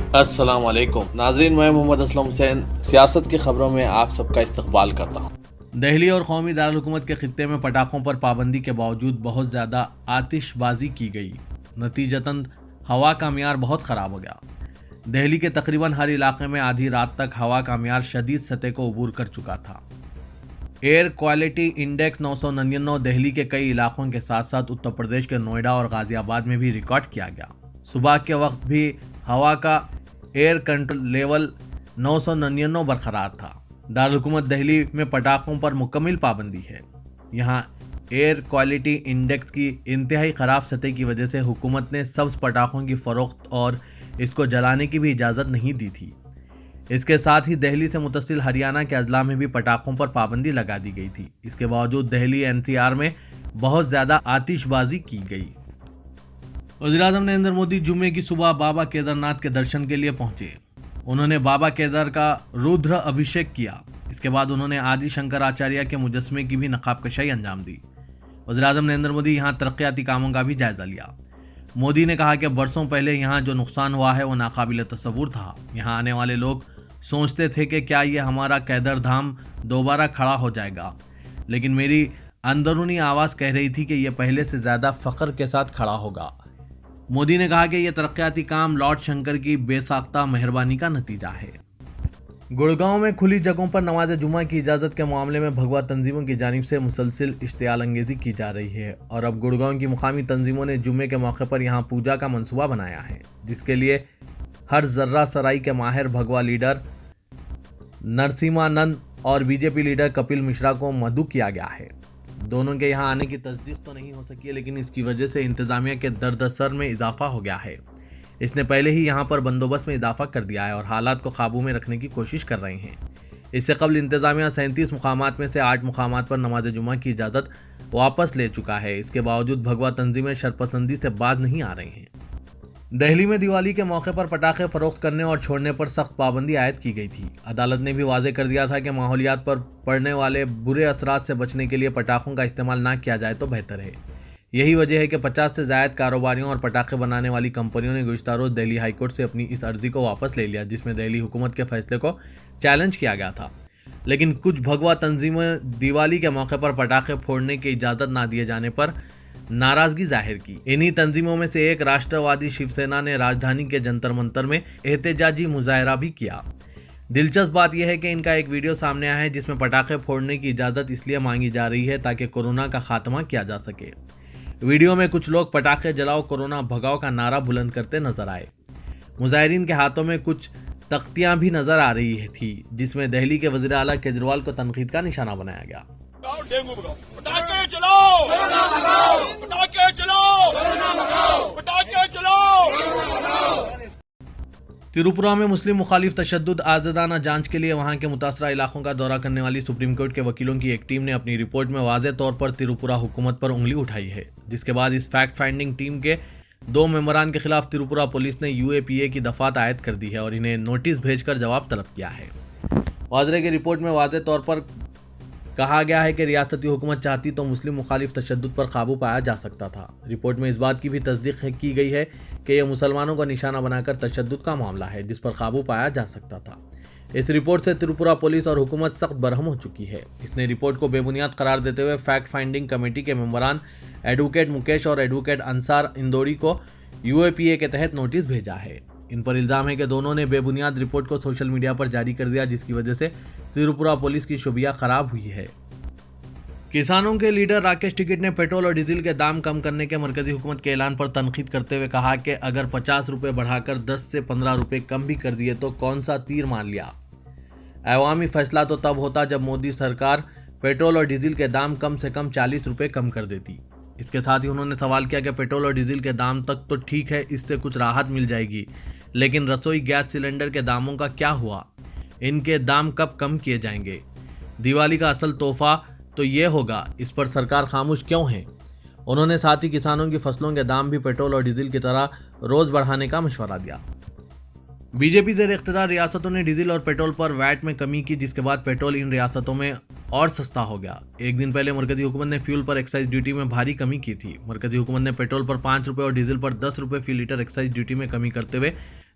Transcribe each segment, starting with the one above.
السلام علیکم ناظرین، میں محمد اسلم حسین سیاست کی خبروں میں آپ سب کا استقبال کرتا ہوں۔ دہلی اور قومی دارالحکومت کے خطے میں پٹاخوں پر پابندی کے باوجود بہت زیادہ آتش بازی کی گئی، نتیجتاً ہوا کا معیار بہت خراب ہو گیا۔ دہلی کے تقریباً ہر علاقے میں آدھی رات تک ہوا کا معیار شدید سطح کو عبور کر چکا تھا۔ ایئر کوالٹی انڈیکس 999 دہلی کے کئی علاقوں کے ساتھ ساتھ اتر پردیش کے نوئیڈا اور غازی آباد میں بھی ریکارڈ کیا گیا۔ صبح کے وقت بھی ہوا کا ایئر کنٹرول لیول 999 برقرار تھا۔ دارالحکومت دہلی میں پٹاخوں پر مکمل پابندی ہے۔ یہاں ایئر کوالٹی انڈیکس کی انتہائی خراب سطح کی وجہ سے حکومت نے سبز پٹاخوں کی فروخت اور اس کو جلانے کی بھی اجازت نہیں دی تھی۔ اس کے ساتھ ہی دہلی سے متصل ہریانہ کے اضلاع میں بھی پٹاخوں پر پابندی لگا دی گئی تھی۔ اس کے باوجود دہلی NCR میں بہت زیادہ آتش بازی کی گئی۔ وزیراعظم نریندر مودی جمعے کی صبح بابا کیدر ناتھ کے درشن کے لیے پہنچے۔ انہوں نے بابا کیدر کا رودر ابھیشیک کیا۔ اس کے بعد انہوں نے آدی شنکر آچاریہ کے مجسمے کی بھی نقاب کشائی انجام دی۔ وزیراعظم نریندر مودی یہاں ترقیاتی کاموں کا بھی جائزہ لیا۔ مودی نے کہا کہ برسوں پہلے یہاں جو نقصان ہوا ہے وہ ناقابل تصور تھا۔ یہاں آنے والے لوگ سوچتے تھے کہ کیا یہ ہمارا کیدر دھام دوبارہ کھڑا ہو جائے گا، لیکن میری اندرونی آواز کہہ رہی تھی کہ یہ پہلے سے زیادہ فخر کے ساتھ کھڑا ہوگا۔ مودی نے کہا کہ یہ ترقیاتی کام لارڈ شنکر کی بے ساختہ مہربانی کا نتیجہ ہے۔ گڑگاؤں میں کھلی جگہوں پر نماز جمعہ کی اجازت کے معاملے میں بھگوا تنظیموں کی جانب سے مسلسل اشتعال انگیزی کی جا رہی ہے اور اب گڑگاؤں کی مقامی تنظیموں نے جمعے کے موقع پر یہاں پوجا کا منصوبہ بنایا ہے، جس کے لیے ہر ذرہ سرائی کے ماہر بھگوا لیڈر نرسیمانند اور BJP لیڈر کپل مشرا کو مدعو کیا گیا ہے۔ دونوں کے یہاں آنے کی تصدیق تو نہیں ہو سکی ہے، لیکن اس کی وجہ سے انتظامیہ کے دردسر میں اضافہ ہو گیا ہے۔ اس نے پہلے ہی یہاں پر بندوبست میں اضافہ کر دیا ہے اور حالات کو قابو میں رکھنے کی کوشش کر رہے ہیں۔ اس سے قبل انتظامیہ 37 مقامات میں سے 8 مقامات پر نماز جمعہ کی اجازت واپس لے چکا ہے۔ اس کے باوجود بھگوا تنظیمیں شرپسندی سے باز نہیں آ رہی ہیں۔ دہلی میں دیوالی کے موقع پر پٹاخے فروخت کرنے اور چھوڑنے پر سخت پابندی عائد کی گئی تھی۔ عدالت نے بھی واضح کر دیا تھا کہ ماحولیات پر پڑنے والے برے اثرات سے بچنے کے لیے پٹاخوں کا استعمال نہ کیا جائے تو بہتر ہے۔ یہی وجہ ہے کہ 50 سے زائد کاروباریوں اور پٹاخے بنانے والی کمپنیوں نے گزشتہ روز دہلی ہائی کورٹ سے اپنی اس عرضی کو واپس لے لیا، جس میں دہلی حکومت کے فیصلے کو چیلنج کیا گیا تھا۔ لیکن کچھ بھگوا تنظیمیں دیوالی کے موقع پر پٹاخے پھوڑنے کی اجازت نہ دیے جانے پر ناراضگی ظاہر کی۔ انہی تنظیموں میں سے ایک راشٹر وادی شیو سینا نے راجدھانی کے جنتر منتر میں احتجاجی مظاہرہ بھی کیا۔ دلچسپ بات یہ ہے کہ ان کا ایک ویڈیو سامنے آیا ہے جس میں پٹاخے پھوڑنے کی اجازت اس لیے مانگی جا رہی ہے تاکہ کورونا کا خاتمہ کیا جا سکے۔ ویڈیو میں کچھ لوگ پٹاخے جلاؤ کورونا بھگاؤ کا نعرہ بلند کرتے نظر آئے۔ مظاہرین کے ہاتھوں میں کچھ تختیاں بھی نظر آ رہی تھی جس میں دہلی کے وزیر اعلیٰ کیجریوال کو تنقید کا نشانہ بنایا گیا۔ پٹاخے چلاؤ، پٹاخے چلاؤ، پٹاخے چلاؤ۔ تریپورہ میں مسلم مخالف تشدد آزادانہ جانچ کے لیے وہاں کے متاثرہ علاقوں کا دورہ کرنے والی سپریم کورٹ کے وکیلوں کی ایک ٹیم نے اپنی رپورٹ میں واضح طور پر تریپورہ حکومت پر انگلی اٹھائی ہے، جس کے بعد اس فیکٹ فائنڈنگ ٹیم کے 2 ممبران کے خلاف تریپورہ پولیس نے UAPA کی دفعات عائد کر دی ہے اور انہیں نوٹس بھیج کر جواب طلب کیا ہے۔ وزارت کی رپورٹ میں واضح طور پر کہا گیا ہے کہ ریاستی حکومت چاہتی تو مسلم مخالف تشدد پر قابو پایا جا سکتا تھا۔ رپورٹ میں اس بات کی بھی تصدیق کی گئی ہے کہ یہ مسلمانوں کو نشانہ بنا کر تشدد کا معاملہ ہے جس پر قابو پایا جا سکتا تھا۔ اس رپورٹ سے تریپورہ پولیس اور حکومت سخت برہم ہو چکی ہے۔ اس نے رپورٹ کو بے بنیاد قرار دیتے ہوئے فیکٹ فائنڈنگ کمیٹی کے ممبران ایڈوکیٹ مکیش اور ایڈوکیٹ انصار اندوری کو UAPA کے تحت نوٹس بھیجا ہے۔ ان پر الزام ہے کہ دونوں نے بے بنیاد رپورٹ کو سوشل میڈیا پر جاری کر دیا، جس کی وجہ سے تریپورہ پولیس کی شبیہ خراب ہوئی ہے۔ کسانوں کے لیڈر راکیش ٹکیٹ نے پیٹرول اور ڈیزل کے دام کم کرنے کے مرکزی حکومت کے اعلان پر تنقید کرتے ہوئے کہا کہ اگر 50 روپے بڑھا کر 10 سے 15 روپے کم بھی کر دیے تو کون سا تیر مان لیا۔ عوامی فیصلہ تو تب ہوتا جب مودی سرکار پیٹرول اور ڈیزل کے دام کم سے کم 40 روپے کم کر دیتی۔ اس کے ساتھ ہی انہوں نے سوال کیا کہ پیٹرول اور ڈیزل کے دام تک تو ٹھیک ہے، اس سے کچھ راحت مل جائے گی، لیکن رسوئی گیس سلنڈر کے داموں کا کیا ہوا؟ ان کے دام کب کم کیے جائیں گے؟ دیوالی کا اصل تحفہ تو یہ ہوگا، اس پر سرکار خاموش کیوں ہے؟ انہوں نے ساتھ ہی کسانوں کی فصلوں کے دام بھی پیٹرول اور ڈیزل کی طرح روز بڑھانے کا مشورہ دیا۔ BJP زیر اقتدار ریاستوں نے ڈیزل اور پیٹرول پر ویٹ میں کمی کی، جس کے بعد پیٹرول ان ریاستوں میں اور سستا ہو گیا۔ ایک دن پہلے مرکزی حکومت نے فیول پر ایکسائز ڈیوٹی میں بھاری کمی کی تھی۔ مرکزی حکومت نے پیٹرول پر 5 روپے اور ڈیزل پر 10 روپے فی لیٹر ایکسائز ڈیوٹی میں کمی کرتے ہوئے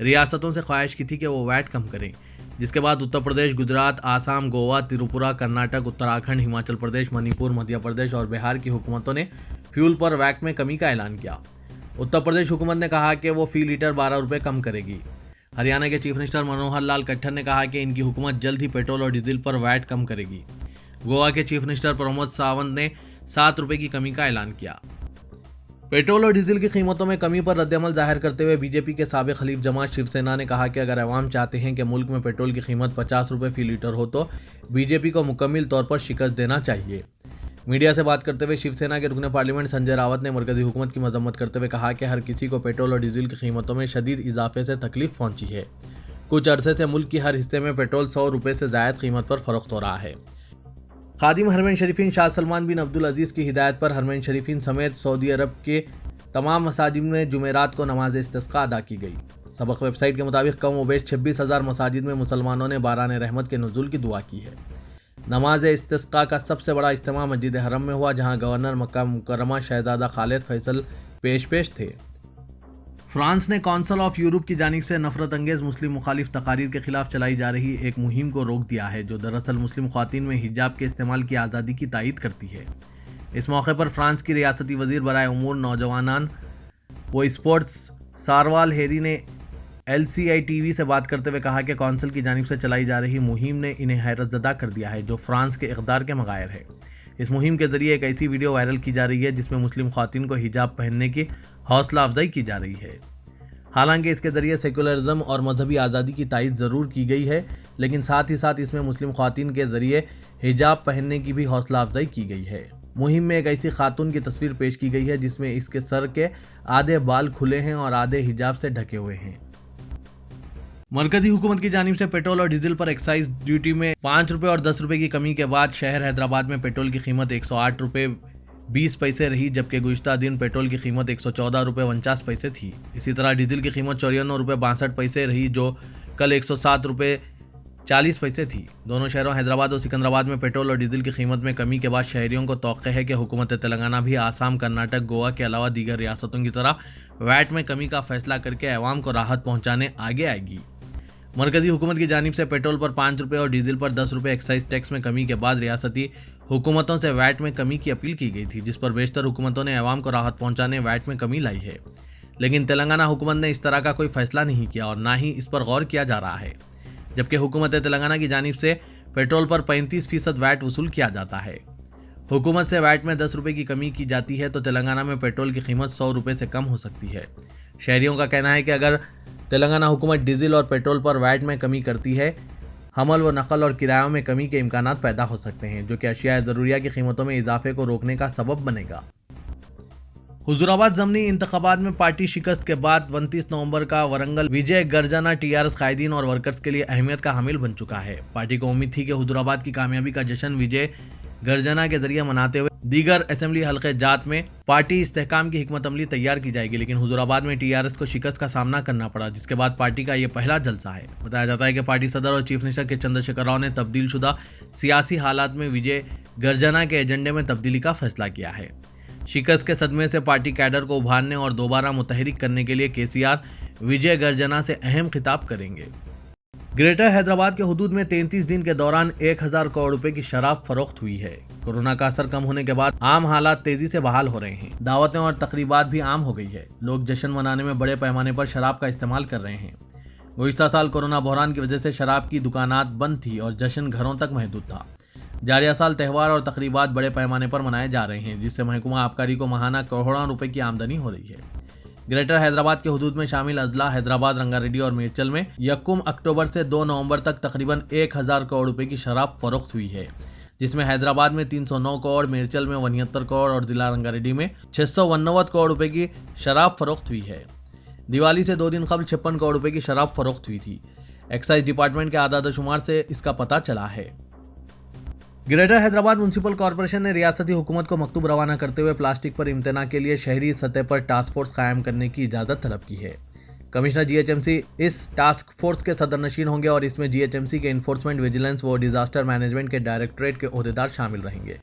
ریاستوں سے خواہش کی تھی کہ وہ ویٹ کم کریں، جس کے بعد اتر پردیش، گجرات، آسام، گوا، تریپورہ، کرناٹک، اتراکھنڈ، ہماچل پردیش، منی پور، مدھیہ پردیش اور بہار کی حکومتوں نے فیول پر ویٹ میں کمی کا اعلان کیا۔ اتر پردیش حکومت نے کہا کہ وہ فی لیٹر 12 روپے کم کرے گی۔ ہریانہ کے چیف منسٹر منوہر لال کھٹر نے کہا کہ ان کی حکومت جلد ہی پیٹرول اور ڈیزل پر ویٹ کم کرے گی۔ گوا کے چیف منسٹر پرمود ساونت نے 7 روپے کی کمی کا اعلان کیا۔ پیٹرول اور ڈیزل کی قیمتوں میں کمی پر رد عمل ظاہر کرتے ہوئے بی جے پی کے سابق حلیف جماعت شیو سینا نے کہا کہ اگر عوام چاہتے ہیں کہ ملک میں پیٹرول کی قیمت 50 روپے فی لیٹر ہو تو بی جے پی کو مکمل طور پر شکست دینا چاہیے۔ میڈیا سے بات کرتے ہوئے شیو سینا کے رکن پارلیمنٹ سنجے راوت نے مرکزی حکومت کی مذمت کرتے ہوئے کہا کہ ہر کسی کو پیٹرول اور ڈیزل کی قیمتوں میں شدید اضافے سے تکلیف پہنچی ہے۔ کچھ عرصے سے ملک کی ہر حصے میں پیٹرول 100 روپے سے زائد قیمت پر فروخت ہو رہا ہے۔ خادم حرمین شریفین شاہ سلمان بن عبدالعزیز کی ہدایت پر حرمین شریفین سمیت سعودی عرب کے تمام مساجد میں جمعرات کو نماز استسقاء ادا کی گئی۔ سبق ویب سائٹ کے مطابق کم و بیش 26,000 مساجد میں مسلمانوں نے باران رحمت کے نزول کی دعا کی ہے۔ نماز استسقاء کا سب سے بڑا اجتماع مسجد حرم میں ہوا، جہاں گورنر مکہ مکرمہ شہزادہ خالد فیصل پیش تھے۔ فرانس نے کونسل آف یورپ کی جانب سے نفرت انگیز مسلم مخالف تقاریر کے خلاف چلائی جا رہی ایک مہم کو روک دیا ہے، جو دراصل مسلم خواتین میں حجاب کے استعمال کی آزادی کی تائید کرتی ہے۔ اس موقع پر فرانس کی ریاستی وزیر برائے امور نوجوانان و اسپورٹس ساروال ہیری نے LCI-TV سے بات کرتے ہوئے کہا کہ کونسل کی جانب سے چلائی جا رہی مہم نے انہیں حیرت زدہ کر دیا ہے، جو فرانس کے اقدار کے مغائر ہے۔ اس مہم کے ذریعے ایک ایسی ویڈیو وائرل کی جا رہی ہے جس میں مسلم خواتین کو حجاب پہننے کی حوصلہ افزائی کی جا رہی ہے۔ حالانکہ اس کے ذریعے سیکولرزم اور مذہبی آزادی کی تائید ضرور کی گئی ہے، لیکن ساتھ ہی ساتھ اس میں مسلم خواتین کے ذریعے حجاب پہننے کی بھی حوصلہ افزائی کی گئی ہے۔ مہم میں ایک ایسی خاتون کی تصویر پیش کی گئی ہے جس میں اس کے سر کے آدھے بال کھلے ہیں اور آدھے حجاب سے ڈھکے ہوئے ہیں۔ مرکزی حکومت کی جانب سے پیٹرول اور ڈیزل پر ایکسائز ڈیوٹی میں 5 روپے اور 10 روپے کی کمی کے بعد شہر حیدرآباد میں پیٹرول کی قیمت 108 روپے 20 پیسے رہی، جبکہ گزشتہ دن پیٹرول کی قیمت 114 روپے 49 پیسے تھی۔ اسی طرح ڈیزل کی قیمت 94 روپے 62 پیسے رہی، جو کل 107 روپے 40 پیسے تھی۔ دونوں شہروں حیدرآباد اور سکندرآباد میں پیٹرول اور ڈیزل کی قیمت میں کمی کے بعد شہریوں کو توقع ہے کہ حکومت تلنگانہ بھی آسام، کرناٹک، گوا کے علاوہ دیگر ریاستوں کی طرح ویٹ میں کمی کا فیصلہ کر کے عوام کو راحت پہنچانے آگے آئے گی۔ مرکزی حکومت کی جانب سے پیٹرول پر 5 روپے اور ڈیزل پر 10 روپے ایکسائز ٹیکس میں کمی کے بعد ریاستی حکومتوں سے ویٹ میں کمی کی اپیل کی گئی تھی، جس پر بیشتر حکومتوں نے عوام کو راحت پہنچانے ویٹ میں کمی لائی ہے۔ لیکن تلنگانہ حکومت نے اس طرح کا کوئی فیصلہ نہیں کیا اور نہ ہی اس پر غور کیا جا رہا ہے، جبکہ حکومت تلنگانہ کی جانب سے پیٹرول پر 35% ویٹ وصول کیا جاتا ہے۔ حکومت سے ویٹ میں 10 روپے کی کمی کی جاتی ہے تو تلنگانہ میں پیٹرول کی قیمت 100 روپے سے کم ہو سکتی ہے۔ شہریوں کا کہنا ہے کہ اگر تلنگانہ حکومت ڈیزل اور پیٹرول پر ویٹ میں کمی کرتی ہے، حمل و نقل اور کرایوں میں کمی کے امکانات پیدا ہو سکتے ہیں، جو کہ اشیاء ضروریہ کی قیمتوں میں اضافے کو روکنے کا سبب بنے گا۔ حضورآباد ضمنی انتخابات میں پارٹی شکست کے بعد 29 نومبر کا ورنگل وجے گرجنا TRS قائدین اور ورکرز کے لیے اہمیت کا حامل بن چکا ہے۔ پارٹی کو امید تھی کہ حضورآباد کی کامیابی کا جشن وجے گرجنا کے ذریعے مناتے ہوئے دیگر اسمبلی حلقے جات میں پارٹی استحکام کی حکمت عملی تیار کی جائے گی، لیکن حضورآباد میں TRS کو شکست کا سامنا کرنا پڑا، جس کے بعد پارٹی کا یہ پہلا جلسہ ہے۔ بتایا جاتا ہے کہ پارٹی صدر اور چیف منسٹر کے چندر شیکھر راؤ نے تبدیل شدہ سیاسی حالات میں وجے گرجنا کے ایجنڈے میں تبدیلی کا فیصلہ کیا ہے۔ شکست کے صدمے سے پارٹی کیڈر کو ابھارنے اور دوبارہ متحرک کرنے کے لیے KCR وجے گرجنا سے اہم خطاب کریں گے۔ گریٹر حیدرآباد کے حدود میں 33 دن کے دوران 1000 کروڑ روپے کی شراب فروخت ہوئی ہے۔ کورونا کا اثر کم ہونے کے بعد عام حالات تیزی سے بحال ہو رہے ہیں۔ دعوتیں اور تقریبات بھی عام ہو گئی ہے۔ لوگ جشن منانے میں بڑے پیمانے پر شراب کا استعمال کر رہے ہیں۔ گزشتہ سال کورونا بحران کی وجہ سے شراب کی دکانات بند تھی اور جشن گھروں تک محدود تھا۔ جاریہ سال تہوار اور تقریبات بڑے پیمانے پر منائے جا رہے ہیں، جس سے محکمہ آبکاری کو ماہانہ کروڑوں روپے کی آمدنی ہو رہی ہے۔ گریٹر حیدرآباد کے حدود میں شامل اضلاع حیدرآباد، رنگا ریڈی اور میرچل میں 1 اکتوبر سے 2 نومبر تک تقریباً 1000 کروڑ روپے کی شراب فروخت ہوئی ہے، جس میں حیدرآباد میں 309 کروڑ، میرچل میں 79 کروڑ اور ضلع رنگا ریڈی میں 689 کروڑ روپے کی شراب فروخت ہوئی ہے۔ دیوالی سے 2 دن قبل 56 کروڑ روپے کی شراب فروخت ہوئی تھی۔ ایکسائز ڈپارٹمنٹ کے اعداد و شمار سے اس کا پتہ چلا ہے۔ گریٹر حیدرآباد میونسپل کارپوریشن نے ریاستی حکومت کو مکتوب روانہ کرتے ہوئے پلاسٹک پر امتناع کے لیے شہری سطح پر ٹاسک فورس قائم کرنے کی اجازت طلب کی ہے۔ کمشنر GHMC اس ٹاسک فورس کے صدر نشین ہوں گے اور اس میں GHMC کے انفورسمنٹ، ویجیلنس و ڈیزاسٹر مینجمنٹ کے ڈائریکٹوریٹ کے عہدیدار شامل رہیں گے۔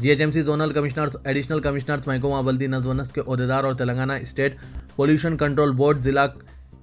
GHMC zonal commissioners, additional commissioners, محکمہ بلدی نظم و نسق کے عہدیدار اور Telangana state pollution control board ضلع